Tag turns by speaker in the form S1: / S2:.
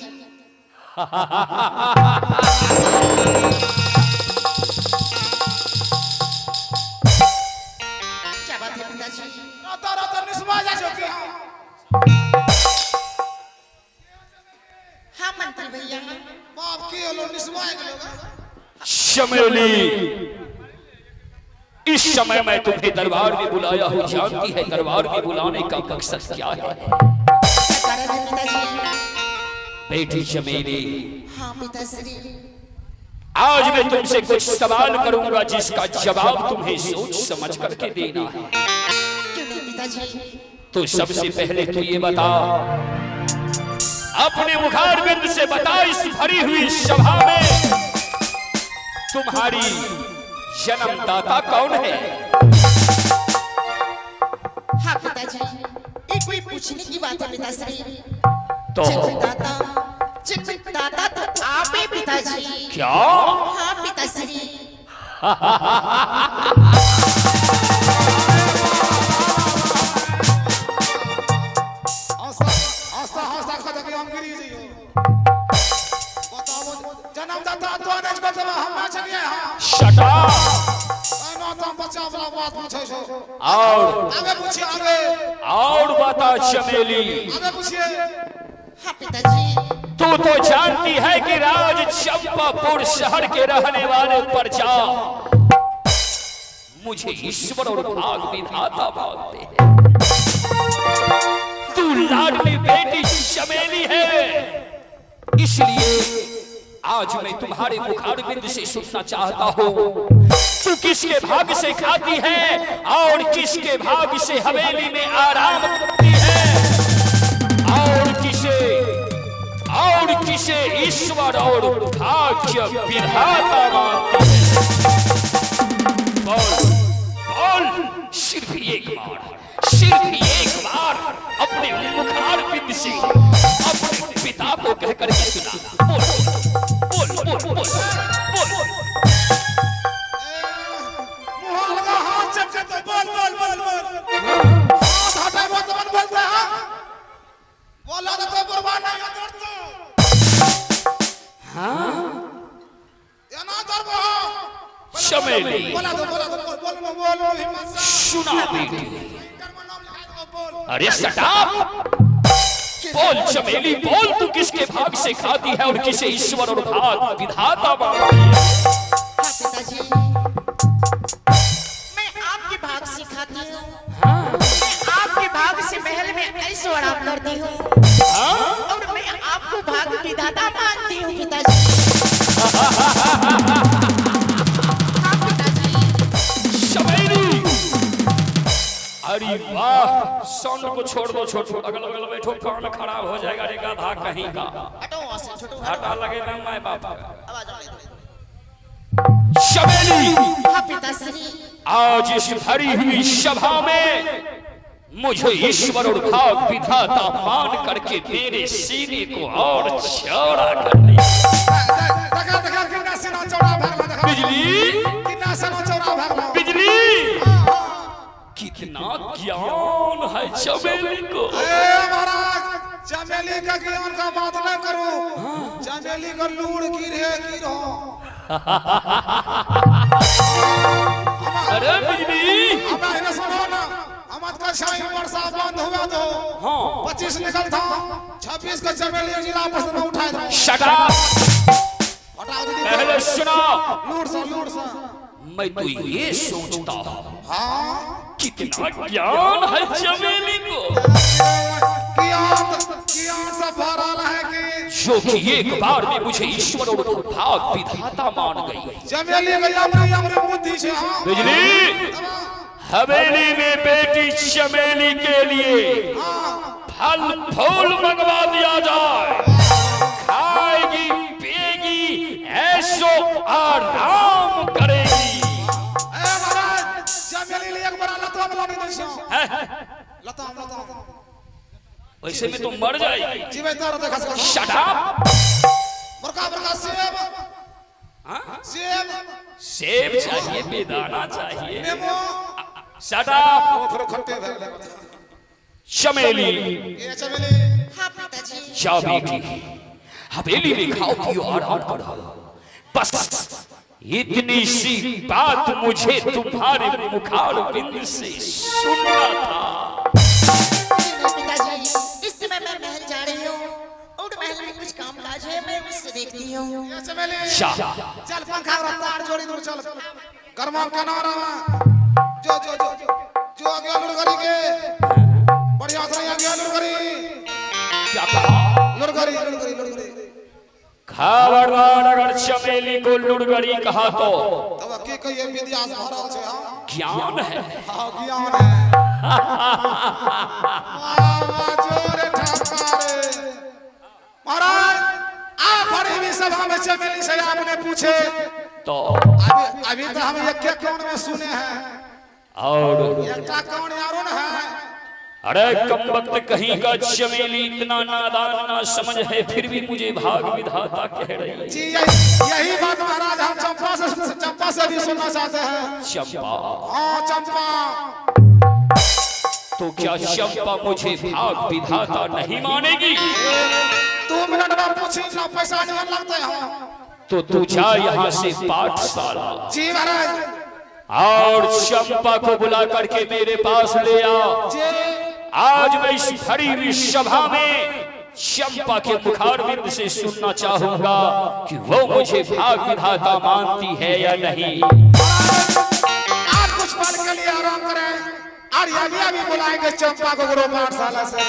S1: क्या बात है पिताजी?
S2: राता निस्मा जा चुकी हूं।
S1: हाँ मंत्री भैया।
S2: बाप की लो निस्मा के लोग।
S3: चमेली, इस समय मैं तुम्हें दरबार में बुलाया हूँ, जानती है दरबार में बुलाने का मकसद क्या है?
S1: कारण है पिताजी?
S3: बेटी चमेली,
S1: हाँ पिताश्री।
S3: आज मैं तुमसे कुछ सवाल करूंगा जिसका जवाब तुम्हें सोच समझ करके देना है।
S1: क्यों नहीं पिताजी?
S3: तो सबसे पहले तो ये बता, अपने मुखारबिंद से बता, इस भरी हुई सभा में तुम्हारी जन्मदाता कौन है?
S1: हाँ पिताजी, ये कोई पूछने की बात है पिताश्री?
S3: तो
S1: जन्मदाता तो आप ही पिताजी।
S3: क्या?
S1: हाँ पिताश्री।
S2: हंसा खा के हम गिरी जी। बताओ जन्मदाता तो अनेक बतावा हम ना चलिए हां।
S3: Shut up.
S2: ना तो बच्चा वाला बात पूछो छो।
S3: और
S2: आगे पूछिए आगे।
S3: और बता चमेली,
S2: आगे पूछिए।
S1: हाँ पिताजी।
S3: तू तो जानती है कि राज चंपापुर शहर के रहने वाले प्रजा मुझे ईश्वर और भाग विधाता मानते हैं। तू लाडली बेटी चमेली है, इसलिए आज मैं तुम्हारे मुखारबिंद से सुनना चाहता हूँ, तू किसके भाग से खाती है और किसके भाग से हवेली में आराम करती है, और किसे ईश्वर और भाग्य विधाता मानती है। बोल बोल, सिर्फ एक बार अपने मुखारबिंद से अपने पिता को कहकर के सुना। बोल बोल बोल बोल बोल बोल।
S2: मुंह लगा हाथ चमके तो बोल बोल बोल बोल। हाथ हटाए वो तो बोलते हैं। बोला तो बर्बाद नहीं होता तो।
S3: हाँ
S2: ये ना दरबो।
S3: चमेली,
S2: बोला तो बोल हिम्मत से।
S3: सुना बेटी।
S2: कर्म नाम लिखा दो बोल।
S3: अरे सटाप, बोल चमेली बोल, तू किसके भाग से खाती है और किसे ईश्वर और भाग विधाता मानती है?
S1: हाँ पिताजी, मैं आपके भाग से खाती हूँ। मैं आपके भाग से महल में ऐशो आराम करती हूँ। और मैं आपको भाग विधाता मानती हूँ पिताजी। हाँ पिताजी।
S3: चमेली, अरे वाह, साउंड को छोड़ दो, छोटू अगल बगल बैठो, कान खराब हो जाएगा रे गाधा कहीं का।
S1: हटो वहाँ से, छोटू
S3: घाटा लगे ना माय बाप का।
S1: आवाज आने दो।
S3: चमेली,
S1: हाँ पिताश्री।
S3: आज इस भरी हुई सभा में मुझे ईश्वर और भाग विधाता मान करके मेरे सीने को और चौड़ा कर दे।
S2: देखा कितना सीना चौड़ा भागला देखा।
S3: बिजली,
S2: कितना सीना चौड़ा भागला।
S3: बिजली, कितना ज्ञान है चमेली को।
S2: ए महाराज, चमेली का ज्ञान का बात न करो। चमेली को लूड़ की रहो।
S3: अरे बिजली,
S2: हमारा इन्हें सुनो ना। हमारे का शाही वर्षा बंद हुआ तो 25 निकल था, 26 का चमेली जिला पसंद उठाए था।
S3: Shut up.
S2: हटाओ दीदी।
S3: पहले सुना,
S2: लूड़ सा।
S3: मैं तो ये सोचता हूँ
S2: हाँ।
S3: कितना ज्ञान है चमेली को,
S2: ज्ञान से भरा है कि
S3: जो कि एक बार में मुझे ईश्वर और भाग विधाता मान गई।
S2: चमेली में अपनी बुद्धि से। हाँ।
S3: बिजली, हवेली में बेटी चमेली के लिए फल फूल मंगवा दिया जाए, खाएगी पिएगी ऐशो आराम करेगी।
S2: चमेली लिए एक बार लता मिलानी दे। लता
S3: वैसे में तुम मर जाएगी।
S2: जीवे तारा देखा सका।
S3: Shut up.
S2: बड़का सेब।
S3: सेब चाहिए, बेदाना चाहिए।
S2: नेमो।
S3: Shut up.
S2: थोड़ा खट्टे भगले।
S3: चमेली,
S2: ये चमेली।
S1: हाँ पिताजी।
S3: जा बेटी, हवेली में खाओ पियो आराम करो, बस इतनी सी बात मुझे तुम्हारे मुखार बिंद से सुनना था।
S1: पिताजी, इस समय मैं महल जा रही हूँ और महल में कुछ काम काज है, मैं उससे देखती हूँ।
S2: ये चमेली
S3: चल
S2: पंखा रफ्तार जोड़ी दूर चल गरमा के नारा जो जो जो जो आ गया लुड़गरी के बढ़िया से आ गया लुड़गरी।
S3: क्या कहा?
S2: लुड़गरी
S3: खबरदार अगर चमेली को लुड़गरी कहा तो
S2: तब के कहिए विद्या से भरल छे। हां
S3: ज्ञान है।
S2: हां ज्ञान है। वाह जोरे ठाकारे महाराज आप बड़ी भी सभा में चमेली से आपने पूछे
S3: तो
S2: अभी तो हम एक एक कौन में सुने हैं
S3: और
S2: एक कौन यारों है।
S3: अरे कम वक्त कहीं का चमेली इतना नादान ना समझ है, फिर भी मुझे भाग विधाता कह रही है।
S2: जी यही बात महाराज हम चंपा से भी सुनना चाहते हैं।
S3: चंपा?
S2: हाँ चंपा।
S3: तो क्या चंपा मुझे भाग विधाता नहीं मानेगी?
S2: 2 मिनट में पूछी ना पैसा नहीं लगते हैं।
S3: तो तू जा यहाँ से पाठशाला
S2: जी महाराज
S3: और चंपा को बुला करके मेरे पास ले आ।
S2: जी
S3: आज मैं इस भरी हुई सभा में चंपा के मुखारबिंद से सुनना चाहूंगा कि वो मुझे भाग विधाता मानती है या नहीं।
S2: आप कुछ पल के लिए आराम करें और अभी बुलाएंगे चंपा को गुरु पाठशाला से।